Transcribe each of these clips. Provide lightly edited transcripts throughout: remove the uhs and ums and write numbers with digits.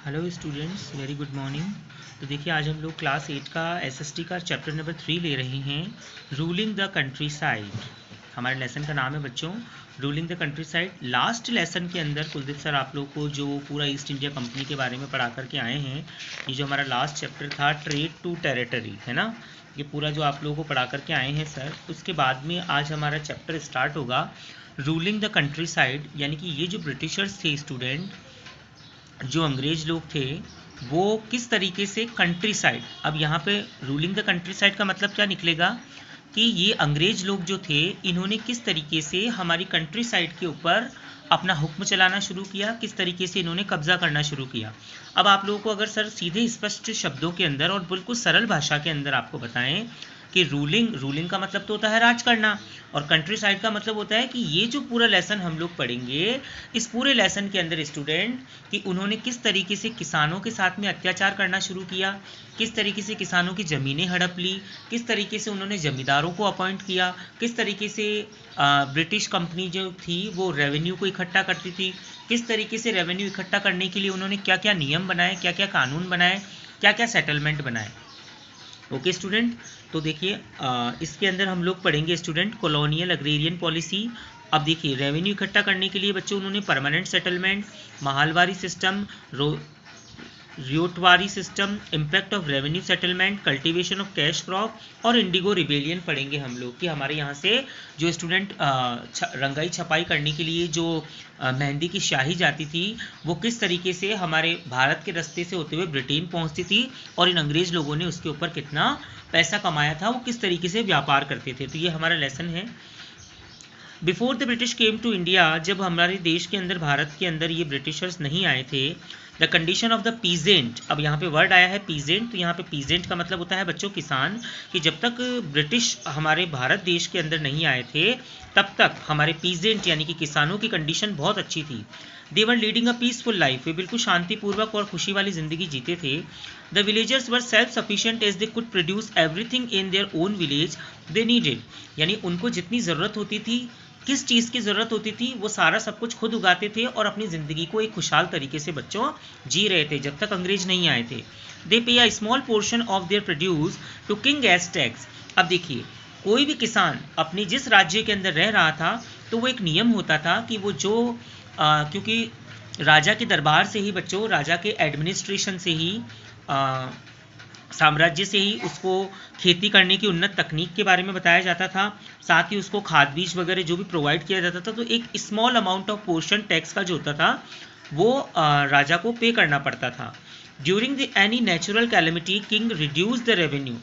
Hello students, very good morning. तो देखिए, आज हम लोग क्लास 8 का एसएसटी का चैप्टर नंबर 3 ले रहे हैं, रूलिंग द कंट्री साइड। हमारे लेसन का नाम है बच्चों ruling the country side. Last lesson के अंदर कुलदीप सर आप लोग को जो पूरा ईस्ट इंडिया कंपनी के बारे में पढ़ा करके आए हैं, ये जो हमारा लास्ट चैप्टर था ट्रेड टू टेरिटरी है ना, ये पूरा जो आप लोगों को पढ़ा करके आए हैं सर। उसके बाद में आज हमारा चैप्टर स्टार्ट होगा रूलिंग द कंट्री साइड, यानी कि ये जो ब्रिटिशर्स थे स्टूडेंट, जो अंग्रेज लोग थे, वो किस तरीके से कंट्री साइड, अब यहाँ पे रूलिंग द कंट्री साइड का मतलब क्या निकलेगा कि ये अंग्रेज लोग जो थे, इन्होंने किस तरीके से हमारी कंट्री साइड के ऊपर अपना हुक्म चलाना शुरू किया, किस तरीके से इन्होंने कब्जा करना शुरू किया। अब आप लोगों को अगर सर सीधे स्पष्ट शब्दों के अंदर और बिल्कुल सरल भाषा के अंदर आपको बताएं कि रूलिंग का मतलब तो होता है राज करना, और कंट्री साइड का मतलब होता है कि ये जो पूरा लेसन हम लोग पढ़ेंगे, इस पूरे लेसन के अंदर स्टूडेंट कि उन्होंने किस तरीके से किसानों के साथ में अत्याचार करना शुरू किया, किस तरीके से किसानों की ज़मीनें हड़प ली, किस तरीके से उन्होंने ज़मींदारों को अपॉइंट किया, किस तरीके से ब्रिटिश कंपनी जो थी वो रेवेन्यू को इकट्ठा करती थी, किस तरीके से रेवेन्यू इकट्ठा करने के लिए उन्होंने क्या क्या नियम बनाए, क्या क्या कानून बनाए, क्या क्या सेटलमेंट बनाए। ओके स्टूडेंट, तो देखिए इसके अंदर हम लोग पढ़ेंगे स्टूडेंट कॉलोनियल अग्रेरियन पॉलिसी। अब देखिए, रेवेन्यू इकट्ठा करने के लिए बच्चों उन्होंने permanent settlement, Mahalwari system, Ryotwari system, impact of revenue settlement, cultivation of cash crop और इंडिगो रिबेलियन पढ़ेंगे हम लोग कि हमारे यहाँ से जो स्टूडेंट रंगाई छपाई करने के लिए जो मेहंदी की स्याही जाती थी, वो किस तरीके से हमारे भारत के रास्ते से होते हुए ब्रिटेन पहुँचती थी, और इन अंग्रेज लोगों ने उसके ऊपर कितना पैसा कमाया था, वो किस तरीके से व्यापार करते थे। तो ये हमारा लेसन है। Before the British came to India, जब हमारे देश के अंदर, भारत के अंदर ये ब्रिटिशर्स नहीं आए थे, the condition of the peasant, अब यहाँ पे वर्ड आया है पीजेंट, तो यहाँ पे पीजेंट का मतलब होता है बच्चों किसान, कि जब तक ब्रिटिश हमारे भारत देश के अंदर नहीं आए थे, तब तक हमारे पीजेंट यानी कि किसानों की कंडीशन बहुत अच्छी थी। They were leading a peaceful life, वे बिल्कुल शांतिपूर्वक और खुशी वाली ज़िंदगी जीते थे। The villagers were self sufficient as they could produce everything in their own village they needed, यानी उनको जितनी ज़रूरत होती थी, किस चीज़ की ज़रूरत होती थी, वो सारा सब कुछ खुद उगाते थे और अपनी ज़िंदगी को एक खुशहाल तरीके से बच्चों जी रहे थे जब तक अंग्रेज नहीं आए थे। They pay a small portion of their produce to king as tax. अब देखिए, कोई भी किसान अपने जिस राज्य के अंदर रह रहा था, तो वो एक नियम होता था कि वो जो क्योंकि राजा के दरबार से ही बच्चों, राजा के एडमिनिस्ट्रेशन से ही, साम्राज्य से ही उसको खेती करने की उन्नत तकनीक के बारे में बताया जाता था, साथ ही उसको खाद बीज वगैरह जो भी प्रोवाइड किया जाता था, तो एक small amount of portion tax का जो होता था वो राजा को पे करना पड़ता था। During the any natural calamity king reduce the revenue,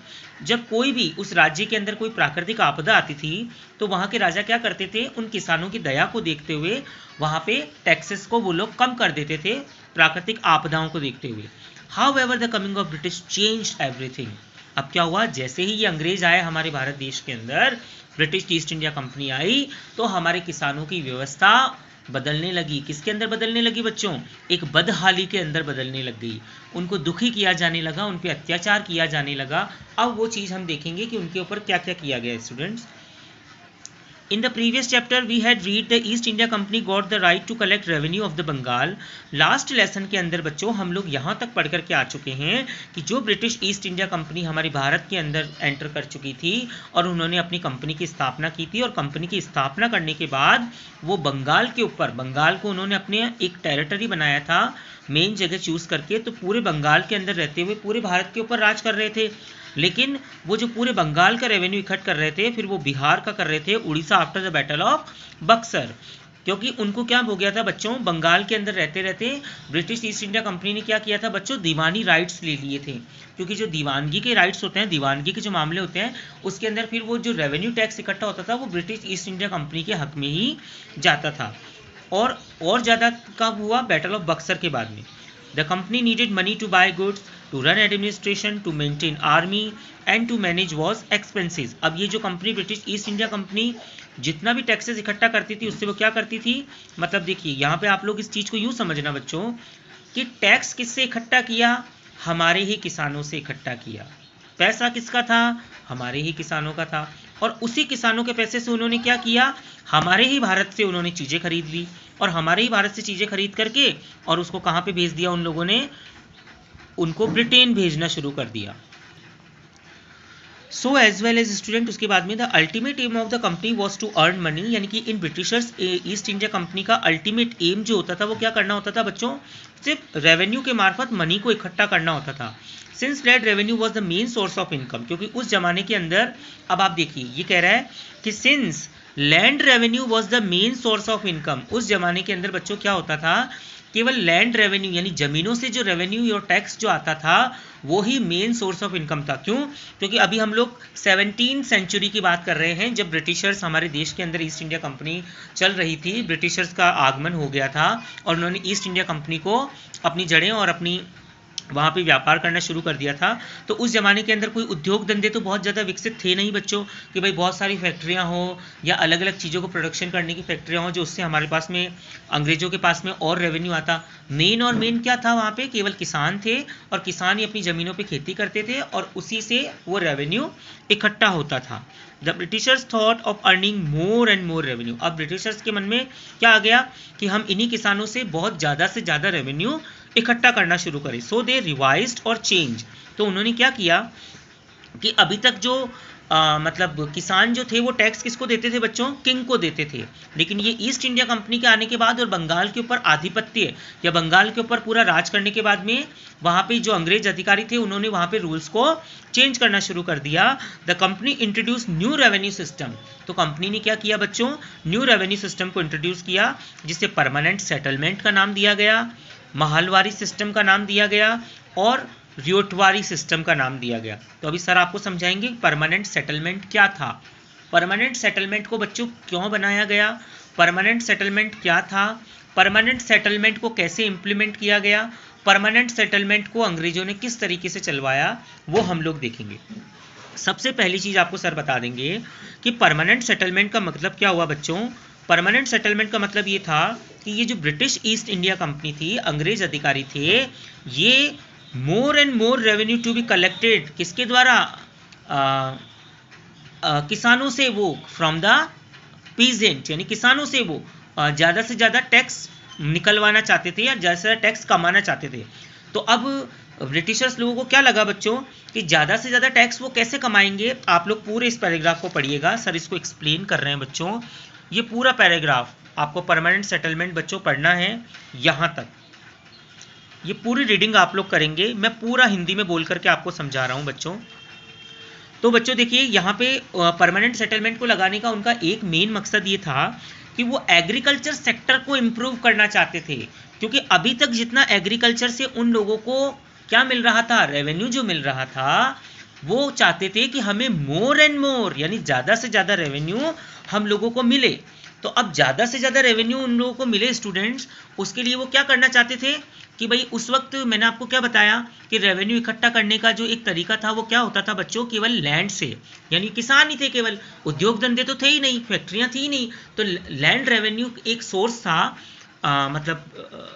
जब कोई भी उस राज्य के अंदर कोई प्राकृतिक आपदा आती थी, तो वहाँ के राजा क्या करते थे, उन किसानों की दया को देखते हुए वहाँ पे टैक्सेस को वो लोग कम कर देते थे, प्राकृतिक आपदाओं को देखते हुए। However, the coming of British changed everything. अब क्या हुआ, जैसे ही ये अंग्रेज आए हमारे भारत देश के अंदर, ब्रिटिश ईस्ट इंडिया कंपनी आई, तो हमारे किसानों की व्यवस्था बदलने लगी। किसके अंदर बदलने लगी बच्चों, एक बदहाली के अंदर बदलने लग गई। उनको दुखी किया जाने लगा, उन पर अत्याचार किया जाने लगा। अब वो चीज़ हम देखेंगे कि उनके ऊपर क्या क्या किया गया students. In the previous chapter we had read the East India Company got the right to collect revenue of the Bengal. Last lesson के अंदर बच्चों हम लोग यहाँ तक पढ़ करके आ चुके हैं कि जो ब्रिटिश ईस्ट इंडिया कंपनी हमारे भारत के अंदर एंटर कर चुकी थी और उन्होंने अपनी कंपनी की स्थापना की थी, और कंपनी की स्थापना करने के बाद वो बंगाल के ऊपर, बंगाल को उन्होंने अपने एक टेरिटरी बनाया था, मेन जगह चूज़ करके, तो पूरे बंगाल के अंदर रहते हुए पूरे भारत के ऊपर राज कर रहे थे। लेकिन वो जो पूरे बंगाल का रेवेन्यू इकट्ठ कर रहे थे, फिर वो बिहार का कर रहे थे, Orissa, after the battle of Buxar, क्योंकि उनको क्या हो गया था बच्चों, बंगाल के अंदर रहते रहते ब्रिटिश ईस्ट इंडिया कंपनी ने क्या किया था बच्चों, दीवानी राइट्स ले लिए थे। क्योंकि जो दीवानगी के राइट्स होते हैं, दीवानगी के जो मामले होते हैं, उसके अंदर फिर वो जो रेवेन्यू टैक्स इकट्ठा होता था, वो ब्रिटिश ईस्ट इंडिया कंपनी के हक में ही जाता था। और ज़्यादा कब हुआ, बैटल ऑफ बक्सर के बाद में। The company needed money to buy goods, to run administration, to maintain army and to manage war expenses. अब ये जो company British east India company जितना भी टैक्सेस इकट्ठा करती थी, उससे वो क्या करती थी, मतलब देखिए यहाँ पे आप लोग इस चीज़ को यूँ समझना बच्चों कि टैक्स किससे इकट्ठा किया, हमारे ही किसानों से इकट्ठा किया। पैसा किसका था, हमारे ही किसानों का था। और उसी किसानों के पैसे से उन्होंने क्या किया, हमारे ही भारत से उन्होंने चीज़ें खरीद ली, और हमारे ही भारत से चीज़ें खरीद करके और उसको कहाँ पे भेज दिया उन लोगों ने, उनको ब्रिटेन भेजना शुरू कर दिया। So as well as student, उसके बाद में the ultimate aim of the company was to earn money, यानी कि इन ब्रिटिशर्स ईस्ट इंडिया कंपनी का अल्टीमेट एम जो होता था वो क्या करना होता था बच्चों, सिर्फ रेवेन्यू के मार्फत मनी को इकट्ठा करना होता था। Since land revenue was the main source of income, क्योंकि उस जमाने के अंदर, अब आप देखिए ये कह रहा है कि since land revenue was the main source of income, उस जमाने के अंदर बच्चों क्या होता था, केवल लैंड रेवेन्यू यानी जमीनों से जो रेवेन्यू और टैक्स जो आता था वो ही मेन सोर्स ऑफ इनकम था। क्यों? क्योंकि अभी हम लोग 17वीं सेंचुरी की बात कर रहे हैं, जब ब्रिटिशर्स हमारे देश के अंदर ईस्ट इंडिया कंपनी चल रही थी, ब्रिटिशर्स का आगमन हो गया था और उन्होंने ईस्ट इंडिया कंपनी को अपनी जड़ें और अपनी वहाँ पे व्यापार करना शुरू कर दिया था। तो उस ज़माने के अंदर कोई उद्योग धंधे तो बहुत ज़्यादा विकसित थे नहीं बच्चों, कि भाई बहुत सारी फैक्ट्रियाँ हों या अलग अलग चीज़ों को प्रोडक्शन करने की फैक्ट्रियाँ हों जो उससे हमारे पास में, अंग्रेज़ों के पास में और रेवेन्यू आता। मेन क्या था वहाँ पे, केवल किसान थे और किसान ही अपनी ज़मीनों पर खेती करते थे और उसी से वो रेवेन्यू इकट्ठा होता था। The Britishers thought of earning more and more revenue, अब ब्रिटिशर्स के मन में क्या आ गया कि हम इन्हीं किसानों से बहुत ज़्यादा से ज़्यादा रेवेन्यू इकट्ठा करना शुरू करें। सो दे रिवाइज्ड और चेंज, तो उन्होंने क्या किया कि अभी तक जो मतलब किसान जो थे वो टैक्स किसको देते थे बच्चों, किंग को देते थे, लेकिन ये ईस्ट इंडिया कंपनी के आने के बाद और बंगाल के ऊपर आधिपत्य या बंगाल के ऊपर पूरा राज करने के बाद में वहाँ पे जो अंग्रेज अधिकारी थे उन्होंने वहाँ पे रूल्स को चेंज करना शुरू कर दिया। The company introduce new revenue system, तो कंपनी ने क्या किया बच्चों, न्यू रेवेन्यू सिस्टम को इंट्रोड्यूस किया, जिसे परमानेंट सेटलमेंट का नाम दिया गया, महलवारी सिस्टम का नाम दिया गया और रियोटवारी सिस्टम का नाम दिया गया। तो अभी सर आपको समझाएंगे परमानेंट सेटलमेंट क्या था, परमानेंट सेटलमेंट को बच्चों क्यों बनाया गया, परमानेंट सेटलमेंट क्या था, परमानेंट सेटलमेंट को कैसे इंप्लीमेंट किया गया, परमानेंट सेटलमेंट को अंग्रेजों ने किस तरीके से चलवाया, वो हम लोग देखेंगे। सबसे पहली चीज़ आपको सर बता देंगे कि परमानेंट सेटलमेंट का मतलब क्या हुआ बच्चों। परमानेंट सेटलमेंट का मतलब ये था कि ये जो ब्रिटिश ईस्ट इंडिया कंपनी थी, अंग्रेज अधिकारी थे, ये more and more revenue to be collected किसके द्वारा, किसानों से, वो फ्रॉम द पीजेंट, यानी किसानों से वो ज़्यादा से ज़्यादा टैक्स निकलवाना चाहते थे या ज़्यादा से ज़्यादा टैक्स कमाना चाहते थे। तो अब ब्रिटिशर्स लोगों को क्या लगा बच्चों कि ज़्यादा से ज़्यादा टैक्स वो कैसे कमाएंगे। आप लोग पूरे इस पैराग्राफ को पढ़िएगा, सर इसको एक्सप्लेन कर रहे हैं बच्चों। ये पूरा पैराग्राफ आपको परमानेंट सेटलमेंट बच्चों पढ़ना है यहाँ तक, ये पूरी रीडिंग आप लोग करेंगे, मैं पूरा हिंदी में बोल करके आपको समझा रहा हूँ बच्चों। तो बच्चों देखिए यहाँ पे परमानेंट सेटलमेंट को लगाने का उनका एक मेन मकसद ये था कि वो एग्रीकल्चर सेक्टर को इम्प्रूव करना चाहते थे, क्योंकि अभी तक जितना एग्रीकल्चर से उन लोगों को क्या मिल रहा था, रेवेन्यू जो मिल रहा था, वो चाहते थे कि हमें मोर एंड मोर यानी ज़्यादा से ज़्यादा रेवेन्यू हम लोगों को मिले। तो अब ज़्यादा से ज़्यादा रेवेन्यू उन लोगों को मिले स्टूडेंट्स, उसके लिए वो क्या करना चाहते थे कि भाई उस वक्त मैंने आपको क्या बताया कि रेवेन्यू इकट्ठा करने का जो एक तरीका था वो क्या होता था बच्चों, केवल लैंड से, यानी किसान ही थे, केवल उद्योग धंधे तो थे ही नहीं, फैक्ट्रियाँ थी ही नहीं, तो लैंड रेवेन्यू एक सोर्स था मतलब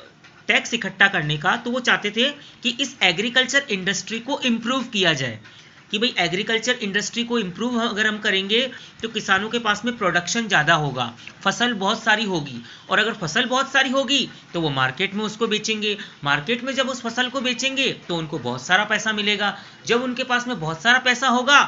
टैक्स इकट्ठा करने का। तो वो चाहते थे कि इस एग्रीकल्चर इंडस्ट्री को इम्प्रूव किया जाए, कि भाई एग्रीकल्चर इंडस्ट्री को इम्प्रूव अगर हम करेंगे तो किसानों के पास में प्रोडक्शन ज़्यादा होगा, फसल बहुत सारी होगी, और अगर फसल बहुत सारी होगी तो वो मार्केट में उसको बेचेंगे, मार्केट में जब उस फसल को बेचेंगे तो उनको बहुत सारा पैसा मिलेगा, जब उनके पास में बहुत सारा पैसा होगा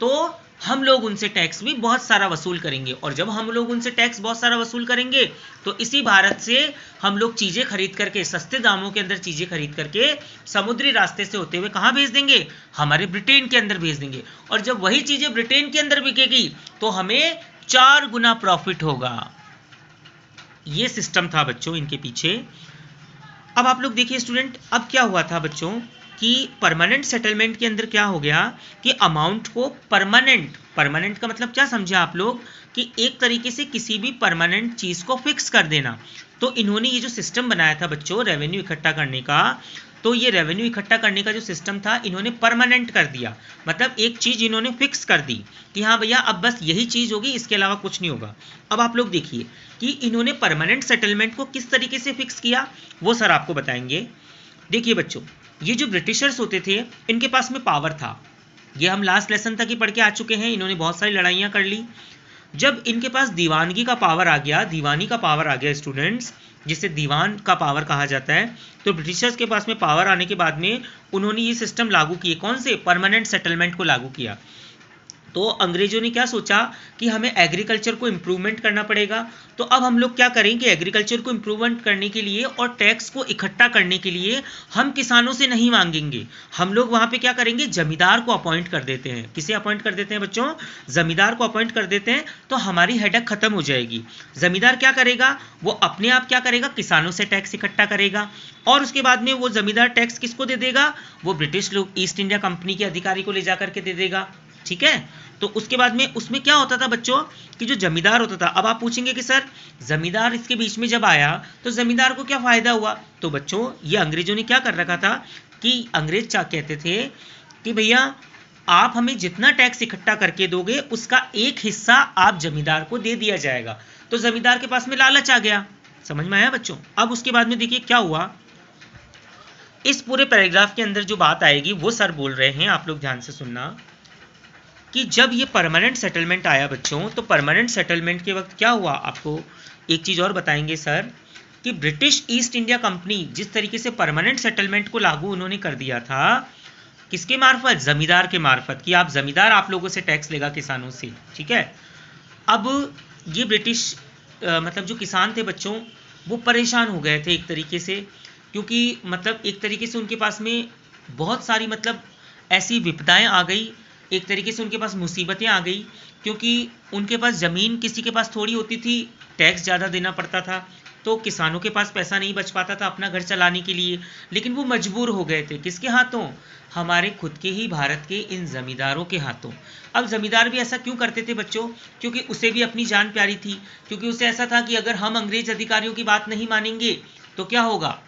तो हम लोग उनसे टैक्स भी बहुत सारा वसूल करेंगे, और जब हम लोग उनसे टैक्स बहुत सारा वसूल करेंगे तो इसी भारत से हम लोग चीज़ें खरीद करके, सस्ते दामों के अंदर चीज़ें खरीद करके समुद्री रास्ते से होते हुए कहाँ भेज देंगे, हमारे ब्रिटेन के अंदर भेज देंगे, और जब वही चीज़ें ब्रिटेन के अंदर बिकेगी तो हमें 4 गुना प्रॉफिट होगा। ये सिस्टम था बच्चों इनके पीछे। अब आप लोग देखिए स्टूडेंट, अब क्या हुआ था बच्चों कि परमानेंट सेटलमेंट के अंदर क्या हो गया कि अमाउंट को परमानेंट का मतलब क्या समझे आप लोग कि एक तरीके से किसी भी परमानेंट चीज़ को फिक्स कर देना। तो इन्होंने ये जो सिस्टम बनाया था बच्चों रेवेन्यू इकट्ठा करने का, तो ये रेवेन्यू इकट्ठा करने का जो सिस्टम था इन्होंने परमानेंट कर दिया, मतलब एक चीज़ इन्होंने फिक्स कर दी कि हाँ भैया अब बस यही चीज़ होगी, इसके अलावा कुछ नहीं होगा। अब आप लोग देखिए कि इन्होंने परमानेंट सेटलमेंट को किस तरीके से फिक्स किया, वो सर आपको बताएंगे। देखिए बच्चों, ये जो ब्रिटिशर्स होते थे इनके पास में पावर था, ये हम लास्ट लेसन तक ही पढ़ के आ चुके हैं। इन्होंने बहुत सारी लड़ाइयाँ कर ली। जब इनके पास दीवानगी का पावर आ गया, दीवानी का पावर आ गया स्टूडेंट्स, जिसे दीवान का पावर कहा जाता है, तो ब्रिटिशर्स के पास में पावर आने के बाद में उन्होंने ये सिस्टम लागू किए। कौन से? परमानेंट सेटलमेंट को लागू किया। तो अंग्रेजों ने क्या सोचा कि हमें एग्रीकल्चर को इम्प्रूवमेंट करना पड़ेगा। तो अब हम लोग क्या करेंगे, एग्रीकल्चर को इम्प्रूवमेंट करने के लिए और टैक्स को इकट्ठा करने के लिए हम किसानों से नहीं मांगेंगे, हम लोग वहाँ पे क्या करेंगे, जमींदार को अपॉइंट कर देते हैं। किसे अपॉइंट कर देते हैं बच्चों? जमींदार को अपॉइंट कर देते हैं। तो हमारी हेडेक खत्म हो जाएगी। जमींदार क्या करेगा, वो अपने आप क्या करेगा, किसानों से टैक्स इकट्ठा करेगा, और उसके बाद में वो जमींदार टैक्स किसको दे देगा, वो ब्रिटिश लोग ईस्ट इंडिया कंपनी के अधिकारी को ले जा करके दे देगा। ठीक है। तो उसके बाद में उसमें क्या होता था बच्चों कि जो जमींदार होता था, अब आप पूछेंगे कि सर जमींदार इसके बीच में जब आया तो जमींदार को क्या फायदा हुआ? तो बच्चों ये अंग्रेजों ने क्या कर रखा था कि अंग्रेज क्या कहते थे कि भैया आप हमें जितना टैक्स इकट्ठा करके दोगे उसका एक हिस्सा आप जमींदार को दे दिया जाएगा। तो जमींदार के पास में लालच आ गया। समझ में आया बच्चों? अब उसके बाद में देखिए क्या हुआ। इस पूरे पैराग्राफ के अंदर जो बात आएगी वो सर बोल रहे हैं, आप लोग ध्यान से सुनना, कि जब ये परमानेंट सेटलमेंट आया बच्चों, तो परमानेंट सेटलमेंट के वक्त क्या हुआ, आपको एक चीज़ और बताएंगे सर, कि ब्रिटिश ईस्ट इंडिया कंपनी जिस तरीके से परमानेंट सेटलमेंट को लागू उन्होंने कर दिया था, किसके मार्फत? जमींदार के मार्फत, कि आप जमींदार आप लोगों से टैक्स लेगा किसानों से। ठीक है। अब ये ब्रिटिश मतलब जो किसान थे बच्चों, वो परेशान हो गए थे एक तरीके से, क्योंकि मतलब एक तरीके से उनके पास में बहुत सारी मतलब ऐसी विपदाएं आ गई, एक तरीके से उनके पास मुसीबतें आ गई, क्योंकि उनके पास ज़मीन किसी के पास थोड़ी होती थी, टैक्स ज़्यादा देना पड़ता था, तो किसानों के पास पैसा नहीं बच पाता था अपना घर चलाने के लिए, लेकिन वो मजबूर हो गए थे। किसके हाथों? हमारे खुद के ही भारत के इन ज़मींदारों के हाथों। अब ज़मींदार भी ऐसा क्यों करते थे बच्चों? क्योंकि उसे भी अपनी जान प्यारी थी, क्योंकि उसे ऐसा था कि अगर हम अंग्रेज अधिकारियों की बात नहीं मानेंगे तो क्या होगा,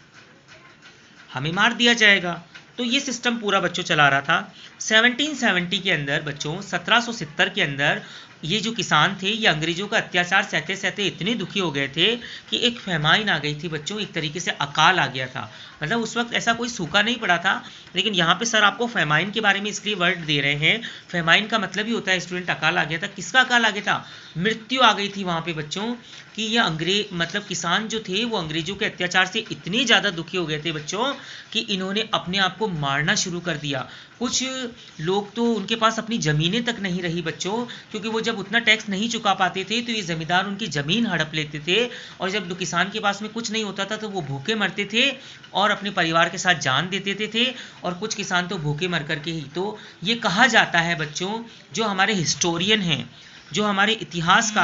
हमें मार दिया जाएगा। तो ये सिस्टम पूरा बच्चों चला रहा था। 1770 के अंदर बच्चों, 1770 के अंदर ये जो किसान थे ये अंग्रेजों का अत्याचार सहते सहते इतने दुखी हो गए थे कि एक फेमाइन आ गई थी बच्चों, एक तरीके से अकाल आ गया था। मतलब उस वक्त ऐसा कोई सूखा नहीं पड़ा था, लेकिन यहाँ पे सर आपको फेमाइन के बारे में इसलिए वर्ड दे रहे हैं। फेमाइन का मतलब ही होता है स्टूडेंट अकाल आ गया था। किसका अकाल आ गया था? मृत्यु आ गई थी वहाँ पे बच्चों, कि ये अंग्रेज मतलब किसान जो थे वो अंग्रेजों के अत्याचार से इतने ज़्यादा दुखी हो गए थे बच्चों कि इन्होंने अपने आप को मारना शुरू कर दिया। कुछ लोग तो उनके पास अपनी ज़मीनें तक नहीं रही बच्चों, क्योंकि वो जब उतना टैक्स नहीं चुका पाते थे तो ये ज़मींदार उनकी ज़मीन हड़प लेते थे, और जब किसान के पास में कुछ नहीं होता था तो वो भूखे मरते थे और अपने परिवार के साथ जान दे देते थे, और कुछ किसान तो भूखे मर करके ही। तो ये कहा जाता है बच्चों, जो हमारे हिस्टोरियन हैं, जो हमारे इतिहास का